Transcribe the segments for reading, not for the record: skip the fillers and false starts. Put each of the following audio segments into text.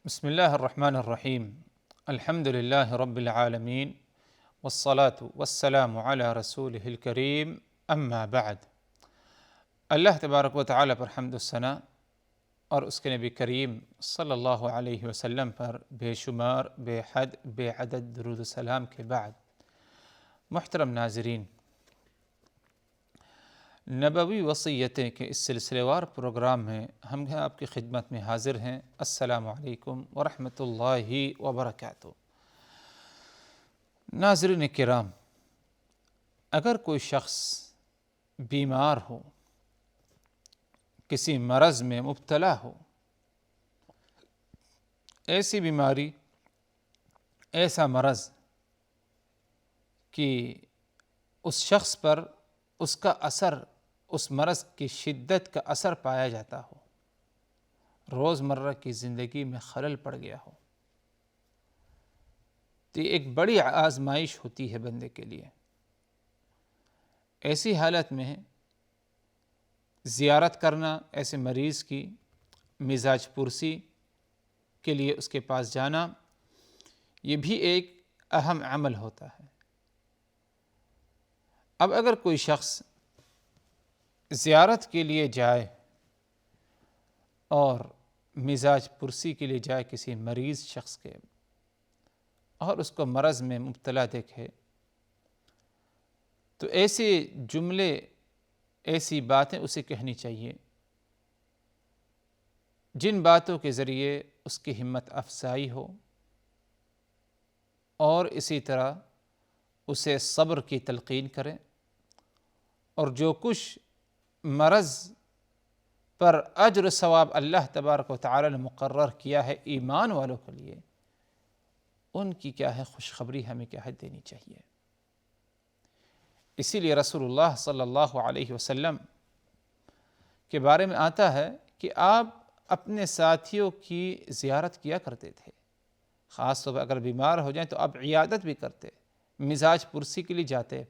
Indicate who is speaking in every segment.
Speaker 1: بسم الله الرحمن الرحیم الحمد للہ رب العالمین والصلاة والسلام علی رسولہ الکریم اما بعد۔ اللہ تبارک و تعالیٰ پر حمد و ثنا اور اس کے نبی کریم صلی اللہ علیہ وسلم پر بے شمار بے حد بے عدد درود و سلام کے بعد، محترم ناظرین، نبوی وصیتیں کے اس سلسلے وار پروگرام میں ہم آپ کی خدمت میں حاضر ہیں۔ السلام علیکم ورحمۃ اللہ وبرکاتہ۔ ناظرین کرام، اگر کوئی شخص بیمار ہو، کسی مرض میں مبتلا ہو، ایسی بیماری، ایسا مرض کہ اس شخص پر اس کا اثر، اس مرض کی شدت کا اثر پایا جاتا ہو، روزمرہ کی زندگی میں خلل پڑ گیا ہو، تو یہ ایک بڑی آزمائش ہوتی ہے بندے کے لیے۔ ایسی حالت میں زیارت کرنا، ایسے مریض کی مزاج پرسی کے لیے اس کے پاس جانا، یہ بھی ایک اہم عمل ہوتا ہے۔ اب اگر کوئی شخص زیارت کے لیے جائے اور مزاج پرسی کے لیے جائے کسی مریض شخص کے، اور اس کو مرض میں مبتلا دیکھے، تو ایسے جملے، ایسی باتیں اسے کہنی چاہیے جن باتوں کے ذریعے اس کی ہمت افزائی ہو، اور اسی طرح اسے صبر کی تلقین کریں، اور جو کچھ مرض پر اجر و ثواب اللہ تبارک و تعالی نے مقرر کیا ہے ایمان والوں کے لیے، ان کی کیا ہے خوشخبری ہمیں کیا ہے دینی چاہیے۔ اسی لیے رسول اللہ صلی اللہ علیہ وسلم کے بارے میں آتا ہے کہ آپ اپنے ساتھیوں کی زیارت کیا کرتے تھے، خاص طور پر اگر بیمار ہو جائیں تو آپ عیادت بھی کرتے، مزاج پرسی کے لیے جاتے۔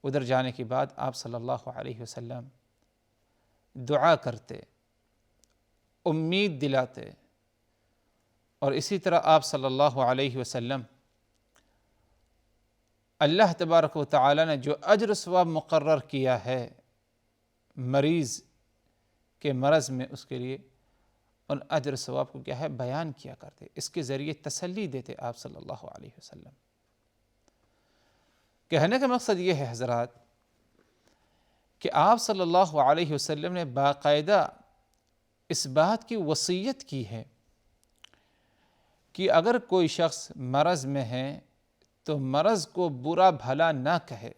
Speaker 1: ادھر جانے کے بعد آپ صلی اللہ علیہ وسلم دعا کرتے، امید دلاتے، اور اسی طرح آپ صلی اللہ علیہ وسلم اللہ تبارک و تعالی نے جو اجر و ثواب مقرر کیا ہے مریض کے مرض میں، اس کے لیے ان اجر و ثواب کو کیا ہے بیان کیا کرتے، اس کے ذریعے تسلی دیتے آپ صلی اللہ علیہ وسلم۔ کہنے کا مقصد یہ ہے حضرات کہ آپ صلی اللہ علیہ وسلم نے باقاعدہ اس بات کی وصیت کی ہے کہ اگر کوئی شخص مرض میں ہے تو مرض کو برا بھلا نہ کہے،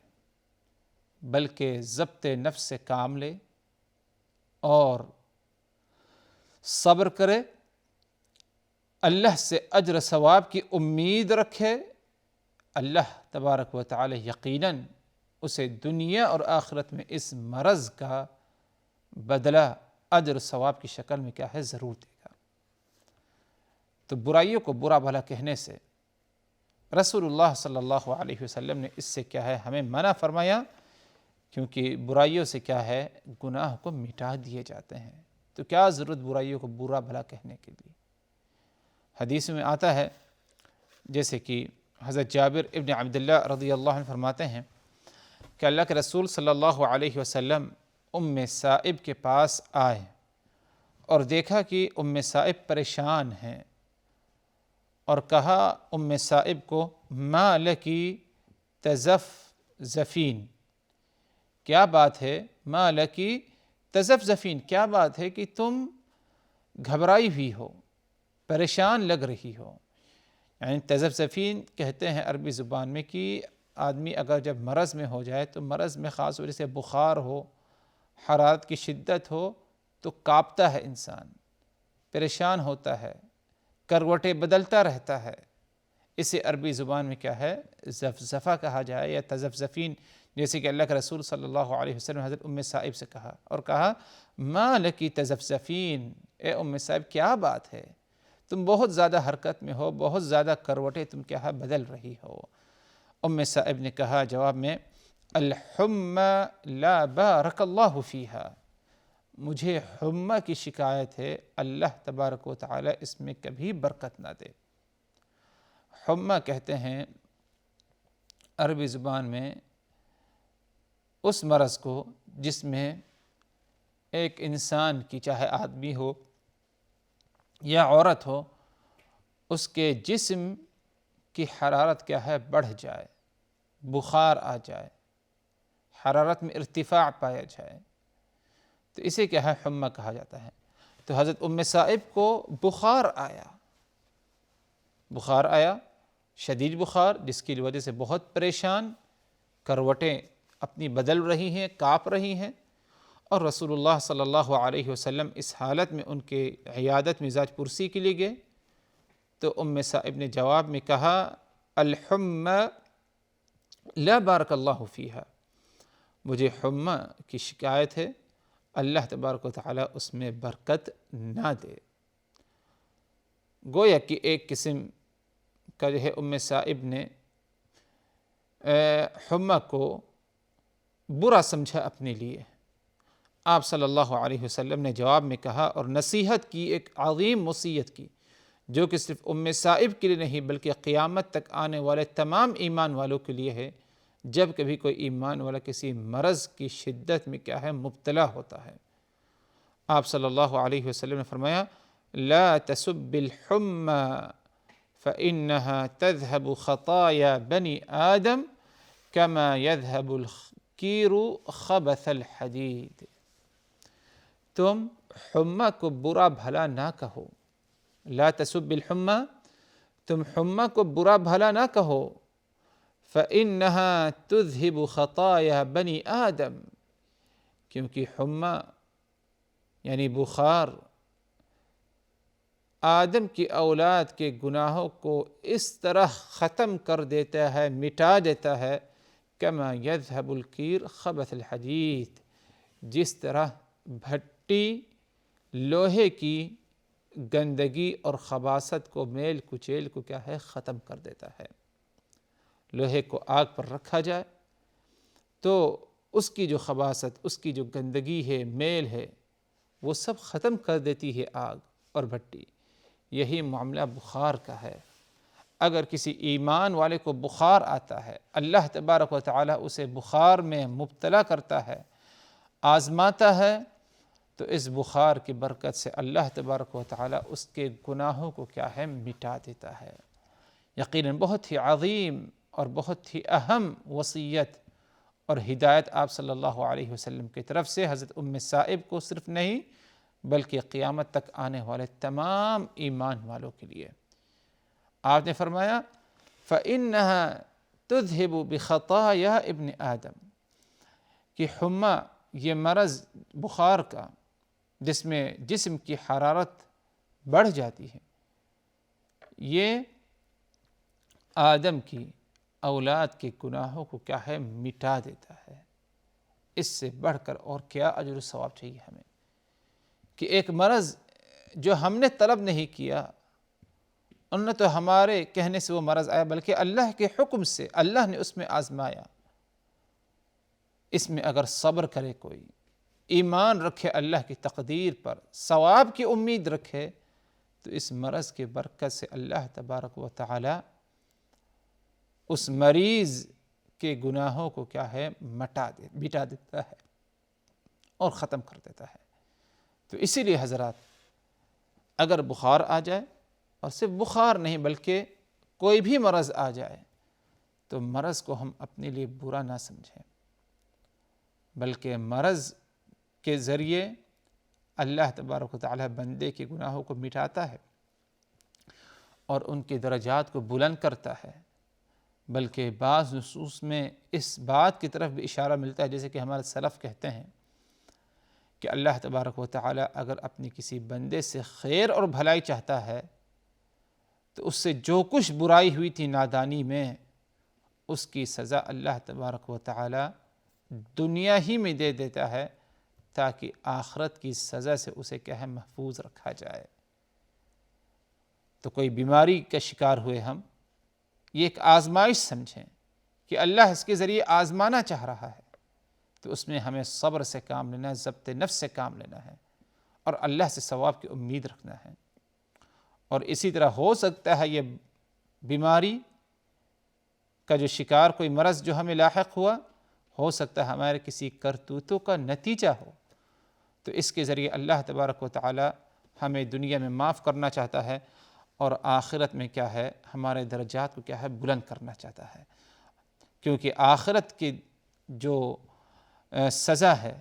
Speaker 1: بلکہ ضبط نفس سے کام لے اور صبر کرے، اللہ سے اجر ثواب کی امید رکھے۔ اللہ تبارک و تعالی یقیناً اسے دنیا اور آخرت میں اس مرض کا بدلہ اجر ثواب کی شکل میں کیا ہے ضرور دے گا۔ تو برائیوں کو برا بھلا کہنے سے رسول اللہ صلی اللہ علیہ وسلم نے اس سے کیا ہے ہمیں منع فرمایا، کیونکہ برائیوں سے کیا ہے گناہ کو مٹا دیے جاتے ہیں، تو کیا ضرورت برائیوں کو برا بھلا کہنے کے لیے۔ حدیث میں آتا ہے، جیسے کہ حضرت جابر ابن عبداللہ رضی اللہ عنہ فرماتے ہیں کہ اللہ کے رسول صلی اللہ علیہ وسلم ام سائب کے پاس آئے اور دیکھا کہ ام سائب پریشان ہیں، اور کہا ام سائب کو ما لکی تزفزفین، کیا بات ہے، ما لکی تزفزفین، کیا بات ہے کہ تم گھبرائی ہوئی ہو، پریشان لگ رہی ہو۔ یعنی تزفزفین کہتے ہیں عربی زبان میں کہ آدمی اگر جب مرض میں ہو جائے تو مرض میں خاص وجہ سے بخار ہو، حرارت کی شدت ہو تو کانپتا ہے انسان، پریشان ہوتا ہے، کروٹیں بدلتا رہتا ہے۔ اسے عربی زبان میں کیا ہے زفزفہ کہا جائے یا تزفزفین، جیسے کہ اللہ کے رسول صلی اللہ علیہ وسلم حضرت ام سائب سے کہا، اور کہا ما لکی تزفزفین، اے ام سائب کیا بات ہے، تم بہت زیادہ حرکت میں ہو، بہت زیادہ کروٹیں تم کیا ہے بدل رہی ہو۔ ام سائب نے کہا جواب میں، الحمی لا بارک اللہ فیہا، مجھے حمہ کی شکایت ہے، اللہ تبارک و تعالی اس میں کبھی برکت نہ دے۔ حمہ کہتے ہیں عربی زبان میں اس مرض کو جس میں ایک انسان کی، چاہے آدمی ہو یا عورت ہو، اس کے جسم کی حرارت کیا ہے، بڑھ جائے، بخار آ جائے، حرارت میں ارتفاع پایا جائے، تو اسے کیا ہے، حمہ کہا جاتا ہے۔ تو حضرت ام صائب کو بخار آیا، شدید بخار، جس کی وجہ سے بہت پریشان، کروٹیں اپنی بدل رہی ہیں، کانپ رہی ہیں، اور رسول اللہ صلی اللہ علیہ وسلم اس حالت میں ان کے عیادت مزاج پرسی کے لیے گئے، تو ام صائب نے جواب میں کہا، الحمى لا بارک اللہ فیہا، مجھے حمہ کی شکایت ہے، اللہ تبارک و تعالی اس میں برکت نہ دے۔ گویا کہ ایک قسم کا جو ہے ام صائب نے حمہ کو برا سمجھا اپنے لیے۔ آپ صلی اللہ علیہ وسلم نے جواب میں کہا اور نصیحت کی، ایک عظیم وصیت کی، جو کہ صرف ام صائب کے لیے نہیں بلکہ قیامت تک آنے والے تمام ایمان والوں کے لیے ہے۔ جب کبھی کوئی ایمان والا کسی مرض کی شدت میں کیا ہے، مبتلا ہوتا ہے، آپ صلی اللہ علیہ وسلم نے فرمایا، لا تسب الحمى فإنها تذهب خطايا بني آدم كما يذهب الكير خبث الحديد۔ تم حمہ کو برا بھلا نہ کہو، لا تسب الحمى، تم حمہ کو برا بھلا نہ کہو، فإنها تذهب خطايا بني آدم، کیونکہ حمہ یعنی بخار آدم کی اولاد کے گناہوں کو اس طرح ختم کر دیتا ہے، مٹا دیتا ہے، کما یذهب الکیر خبث الحدید، جس طرح بھٹی لوہے کی گندگی اور خباثت کو، میل کچیل کو کیا ہے، ختم کر دیتا ہے۔ لوہے کو آگ پر رکھا جائے تو اس کی جو خباثت، اس کی جو گندگی ہے، میل ہے، وہ سب ختم کر دیتی ہے آگ اور بھٹی۔ یہی معاملہ بخار کا ہے۔ اگر کسی ایمان والے کو بخار آتا ہے، اللہ تبارک و تعالی اسے بخار میں مبتلا کرتا ہے، آزماتا ہے، تو اس بخار کی برکت سے اللہ تبارک و تعالی اس کے گناہوں کو کیا ہے، مٹا دیتا ہے۔ یقیناً بہت ہی عظیم اور بہت ہی اہم وصیت اور ہدایت آپ صلی اللہ علیہ وسلم کی طرف سے حضرت ام صائب کو صرف نہیں بلکہ قیامت تک آنے والے تمام ایمان والوں کے لیے۔ آپ نے فرمایا، فَإِنَّهَا تُذْهِبُ بِخَطَايَا ابن آدم، کہ حمہ، یہ مرض بخار کا جس میں جسم کی حرارت بڑھ جاتی ہے، یہ آدم کی اولاد کے گناہوں کو کیا ہے، مٹا دیتا ہے۔ اس سے بڑھ کر اور کیا اجر و ثواب چاہیے ہمیں، کہ ایک مرض جو ہم نے طلب نہیں کیا، ان نے تو ہمارے کہنے سے وہ مرض آیا، بلکہ اللہ کے حکم سے اللہ نے اس میں آزمایا۔ اس میں اگر صبر کرے، کوئی ایمان رکھے اللہ کی تقدیر پر، ثواب کی امید رکھے، تو اس مرض کی برکت سے اللہ تبارک و تعالی اس مریض کے گناہوں کو کیا ہے، مٹا دیتا ہے اور ختم کر دیتا ہے۔ تو اسی لیے حضرات، اگر بخار آ جائے، اور صرف بخار نہیں بلکہ کوئی بھی مرض آ جائے، تو مرض کو ہم اپنے لیے برا نہ سمجھیں، بلکہ مرض کے ذریعے اللہ تبارک و تعالی بندے کے گناہوں کو مٹاتا ہے اور ان کے درجات کو بلند کرتا ہے۔ بلکہ بعض نصوص میں اس بات کی طرف بھی اشارہ ملتا ہے، جیسے کہ ہمارے سلف کہتے ہیں کہ اللہ تبارک و تعالی اگر اپنی کسی بندے سے خیر اور بھلائی چاہتا ہے تو اس سے جو کچھ برائی ہوئی تھی نادانی میں، اس کی سزا اللہ تبارک و تعالی دنیا ہی میں دے دیتا ہے، تاکہ آخرت کی سزا سے اسے کیا ہے، محفوظ رکھا جائے۔ تو کوئی بیماری کا شکار ہوئے ہم، یہ ایک آزمائش سمجھیں کہ اللہ اس کے ذریعے آزمانا چاہ رہا ہے، تو اس میں ہمیں صبر سے کام لینا ہے، ضبط نفس سے کام لینا ہے اور اللہ سے ثواب کی امید رکھنا ہے۔ اور اسی طرح ہو سکتا ہے یہ بیماری کا جو شکار، کوئی مرض جو ہمیں لاحق ہوا، ہو سکتا ہے ہمارے کسی کرتوتوں کا نتیجہ ہو، تو اس کے ذریعے اللہ تبارک و تعالی ہمیں دنیا میں معاف کرنا چاہتا ہے اور آخرت میں کیا ہے، ہمارے درجات کو کیا ہے، بلند کرنا چاہتا ہے، کیونکہ آخرت کی جو سزا ہے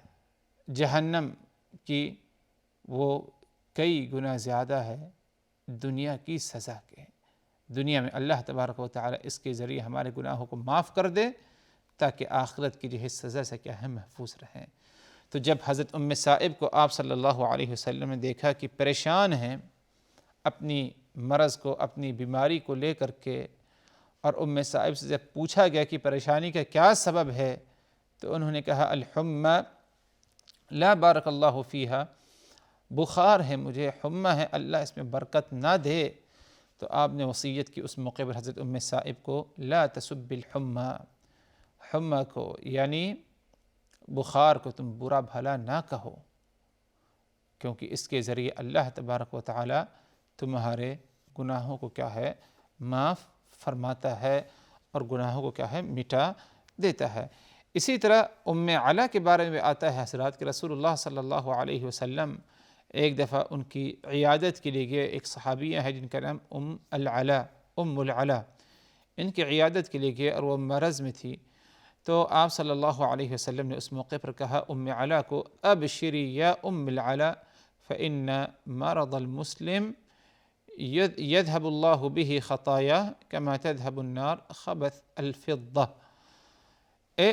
Speaker 1: جہنم کی، وہ کئی گنا زیادہ ہے دنیا کی سزا کے۔ دنیا میں اللہ تبارک و تعالی اس کے ذریعے ہمارے گناہوں کو معاف کر دے تاکہ آخرت کی جو ہے سزا سے کیا ہے، محفوظ رہیں۔ تو جب حضرت سائب کو آپ صلی اللہ علیہ وسلم نے دیکھا کہ پریشان ہیں اپنی مرض کو، اپنی بیماری کو لے کر کے، اور سائب سے جب پوچھا گیا کہ پریشانی کا کیا سبب ہے، تو انہوں نے کہا الحمى لا بارک اللہ فیہا، بخار ہے مجھے، حمى ہے، اللہ اس میں برکت نہ دے۔ تو آپ نے وصیت کی اس موقع پر حضرت سائب کو، لا تسب الحمى، حمى کو یعنی بخار کو تم برا بھلا نہ کہو، کیونکہ اس کے ذریعے اللہ تبارک و تعالی تمہارے گناہوں کو کیا ہے، معاف فرماتا ہے اور گناہوں کو کیا ہے، مٹا دیتا ہے۔ اسی طرح علا کے بارے میں آتا ہے حضرات کہ رسول اللہ صلی اللہ علیہ وسلم ایک دفعہ ان کی عیادت کے لیے گئے، ایک صحابیہ ہے جن کا نام العلا، ان کی عیادت کے لیے گئے اور وہ مرض میں تھی، تو آپ صلی اللہ علیہ وسلم نے اس موقع پر کہا علا کو، ابشری یا العلا فإن مرض المسلم يذهب الله به خطاياه كما تذهب النار خبث الفضة۔ اے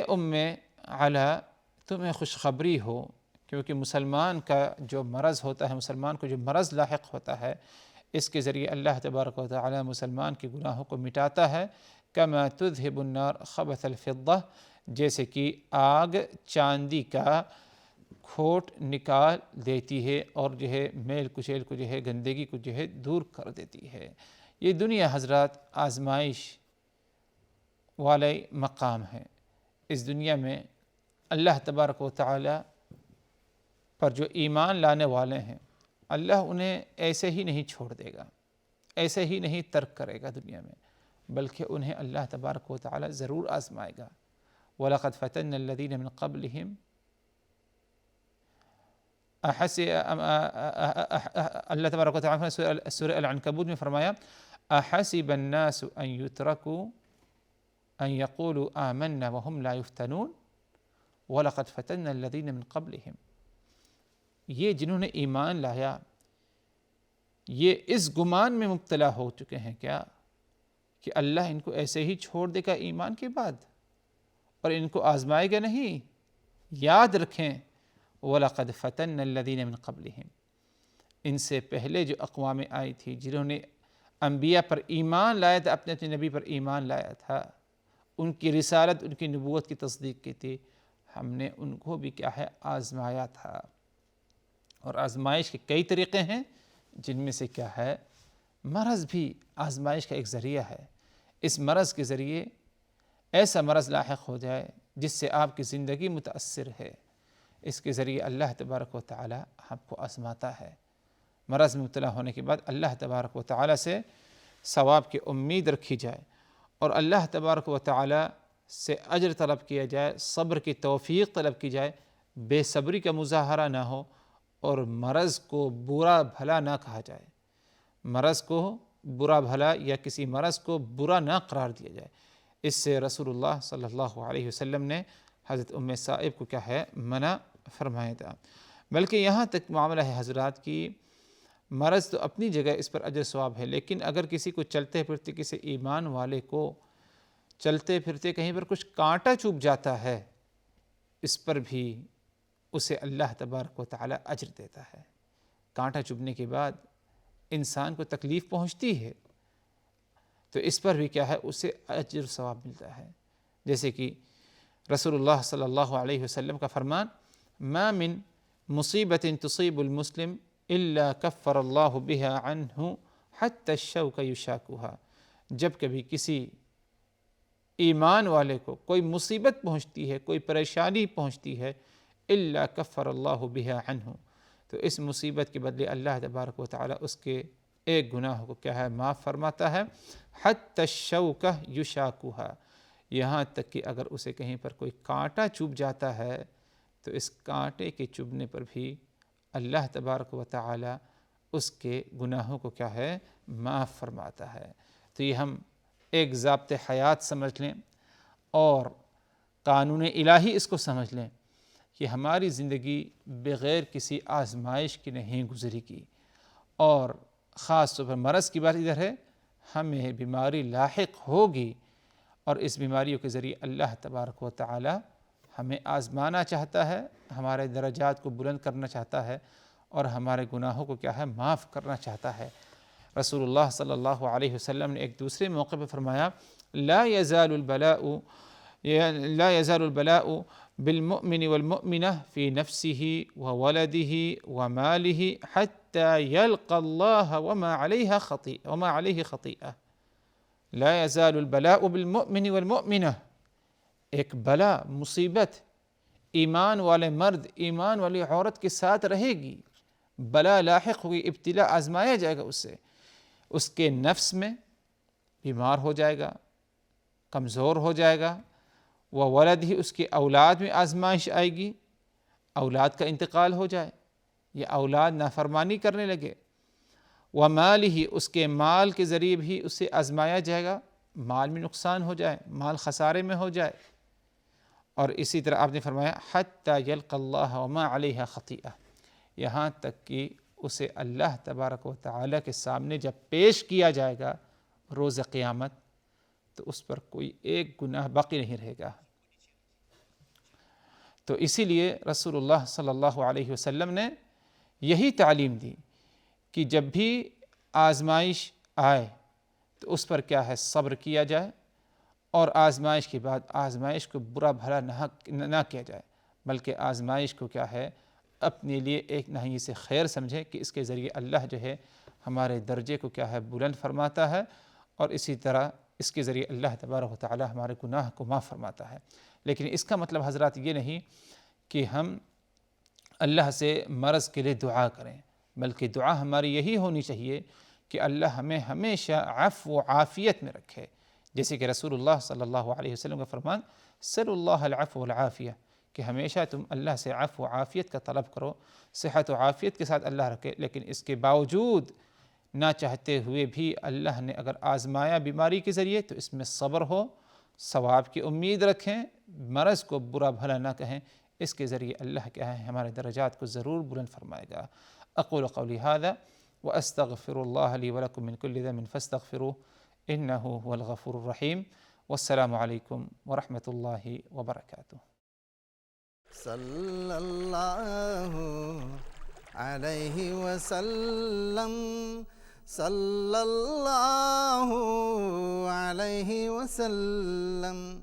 Speaker 1: علا، تمہیں خوشخبری ہو، کیونکہ مسلمان کا جو مرض ہوتا ہے، مسلمان کو جو مرض لاحق ہوتا ہے، اس کے ذریعے اللہ تبارک و تعالی مسلمان کے گناہوں کو مٹاتا ہے، کما تذهب النار خبث الفضة، جیسے کہ آگ چاندی کا کھوٹ نکال دیتی ہے اور جو ہے میل کچیل کو جو ہے، گندگی کو جو ہے دور کر دیتی ہے۔ یہ دنیا حضرات آزمائش والے مقام ہے۔ اس دنیا میں اللہ تبارک و تعالی پر جو ایمان لانے والے ہیں، اللہ انہیں ایسے ہی نہیں چھوڑ دے گا، ایسے ہی نہیں ترک کرے گا دنیا میں، بلکہ انہیں اللہ تبارک و تعالی ضرور آزمائے گا۔ وَلَقَدْ فَتَنَّا الَّذِينَ مِن قَبْلِهِمْ، اللہ تبارک و تعالی سورہ العنکبوت میں فرمایا احسب الناس ان يتركوا ان يقولوا آمنا وهم لا يفتنون وَلَقَدْ فَتَنَّا الَّذِينَ مِن قَبْلِهِمْ، یہ جنہوں نے ایمان لایا، یہ اس گمان میں مبتلا ہو چکے ہیں کیا کہ اللہ ان کو ایسے ہی چھوڑ دے گا ایمان کے بعد اور ان کو آزمائے گا نہیں؟ یاد رکھیں وَلَقَدْ فَتَنَّا الَّذِينَ مِن قَبْلِهِمْ، ان سے پہلے جو اقوام آئی تھی جنہوں نے انبیاء پر ایمان لایا تھا، اپنے نبی پر ایمان لایا تھا، ان کی رسالت، ان کی نبوت کی تصدیق کی تھی، ہم نے ان کو بھی کیا ہے، آزمایا تھا۔ اور آزمائش کے کئی طریقے ہیں، جن میں سے کیا ہے، مرض بھی آزمائش کا ایک ذریعہ ہے۔ اس مرض کے ذریعے ایسا مرض لاحق ہو جائے جس سے آپ کی زندگی متاثر ہے، اس کے ذریعے اللہ تبارک و تعالی آپ کو آزماتا ہے۔ مرض میں مبتلا ہونے کے بعد اللہ تبارک و تعالی سے ثواب کی امید رکھی جائے اور اللہ تبارک و تعالی سے اجر طلب کیا جائے، صبر کی توفیق طلب کی جائے، بے صبری کا مظاہرہ نہ ہو اور مرض کو برا بھلا نہ کہا جائے، مرض کو برا بھلا یا کسی مرض کو برا نہ قرار دیا جائے۔ اس سے رسول اللہ صلی اللہ علیہ وسلم نے حضرت سائب کو کیا ہے، منع فرمایا تھا۔ بلکہ یہاں تک معاملہ ہے حضرات کی مرض تو اپنی جگہ اس پر اجر ثواب ہے، لیکن اگر کسی کو چلتے پھرتے، کسی ایمان والے کو چلتے پھرتے کہیں پر کچھ کانٹا چبھ جاتا ہے، اس پر بھی اسے اللہ تبارک و تعالی اجر دیتا ہے۔ کانٹا چبھنے کے بعد انسان کو تکلیف پہنچتی ہے، تو اس پر بھی کیا ہے، اسے اجر ثواب ملتا ہے۔ جیسے کہ رسول اللہ صلی اللہ علیہ وسلم کا فرمان، ما من مصیبت تصیب المسلم الا کفر اللہ بها عنہ حتی الشوک یشاکها، جب کبھی کسی ایمان والے کو کوئی مصیبت پہنچتی ہے، کوئی پریشانی پہنچتی ہے، الا کفر اللہ بہا عنہ، تو اس مصیبت کے بدلے اللہ تبارک و تعالی اس کے ایک گناہ کو کیا ہے معاف فرماتا ہے، حتی الشوکہ یشاکوہا، یہاں تک کہ اگر اسے کہیں پر کوئی کانٹا چبھ جاتا ہے تو اس کانٹے کے چبھنے پر بھی اللہ تبارک و تعالی اس کے گناہوں کو کیا ہے معاف فرماتا ہے۔ تو یہ ہم ایک ضابط حیات سمجھ لیں اور قانون الہی اس کو سمجھ لیں کہ ہماری زندگی بغیر کسی آزمائش کی نہیں گزری کی، اور خاص طور پر مرض کی بات ادھر ہے، ہمیں بیماری لاحق ہوگی اور اس بیماریوں کے ذریعے اللہ تبارک و تعالی ہمیں آزمانا چاہتا ہے، ہمارے درجات کو بلند کرنا چاہتا ہے اور ہمارے گناہوں کو کیا ہے معاف کرنا چاہتا ہے۔ رسول اللہ صلی اللہ علیہ وسلم نے ایک دوسرے موقع پہ فرمایا، لا يزال البلاء بالمؤمن والمؤمنة في نفسه وولده وماله حتى يلقى الله وما عليه خطيئة۔ لا يزال البلاء بالمؤمن والمؤمنة، ایک بلا مصیبت ایمان والے مرد ایمان والی عورت کے ساتھ رہے گی، بلا لاحق ہوگی، ابتلا آزمایا جائے گا، اس سے اس کے نفس میں بیمار ہو جائے گا، کمزور ہو جائے گا، وہ ولد ہی اس کی اولاد میں آزمائش آئے گی، اولاد کا انتقال ہو جائے یا اولاد نافرمانی کرنے لگے، ومال ہی اس کے مال کے ذریعے بھی اسے آزمایا جائے گا، مال میں نقصان ہو جائے، مال خسارے میں ہو جائے، اور اسی طرح آپ نے فرمایا حتی یلقى اللہ وما علیہ خطیئہ، یہاں تک کہ اسے اللہ تبارک و تعالیٰ کے سامنے جب پیش کیا جائے گا روز قیامت تو اس پر کوئی ایک گناہ باقی نہیں رہے گا۔ تو اسی لیے رسول اللہ صلی اللہ علیہ وسلم نے یہی تعلیم دی کہ جب بھی آزمائش آئے تو اس پر کیا ہے صبر کیا جائے، اور آزمائش کے بعد آزمائش کو برا بھلا نہ کیا جائے، بلکہ آزمائش کو کیا ہے اپنے لیے ایک نہی سے خیر سمجھے کہ اس کے ذریعے اللہ جو ہے ہمارے درجے کو کیا ہے بلند فرماتا ہے، اور اسی طرح اس کے ذریعے اللہ تبارک و تعالی ہمارے گناہ کو معاف فرماتا ہے۔ لیکن اس کا مطلب حضرات یہ نہیں کہ ہم اللہ سے مرض کے لیے دعا کریں، بلکہ دعا ہماری یہی ہونی چاہیے کہ اللہ ہمیں ہمیشہ عفو و عافیت میں رکھے، جیسے کہ رسول اللہ صلی اللہ علیہ وسلم کا فرمان سلوا اللہ العفو والعافیہ، کہ ہمیشہ تم اللہ سے عفو و عافیت کا طلب کرو، صحت و عافیت کے ساتھ اللہ رکھے، لیکن اس کے باوجود نہ چاہتے ہوئے بھی اللہ نے اگر آزمایا بیماری کے ذریعے تو اس میں صبر ہو، ثواب کی امید رکھیں، مرض کو برا بھلا نہ کہیں، اس کے ذریعے اللہ کیا ہے ہمارے درجات کو ضرور بلند فرمائے گا۔ اقول قولی ھذا واستغفر اللہ لی ولکم من کل ذنب فاستغفروہ انہ هو الغفور الرحیم، والسلام علیکم ورحمۃ اللہ وبرکاتہ۔
Speaker 2: صلی اللہ علیہ وسلم، صلی اللہ علیہ وسلم۔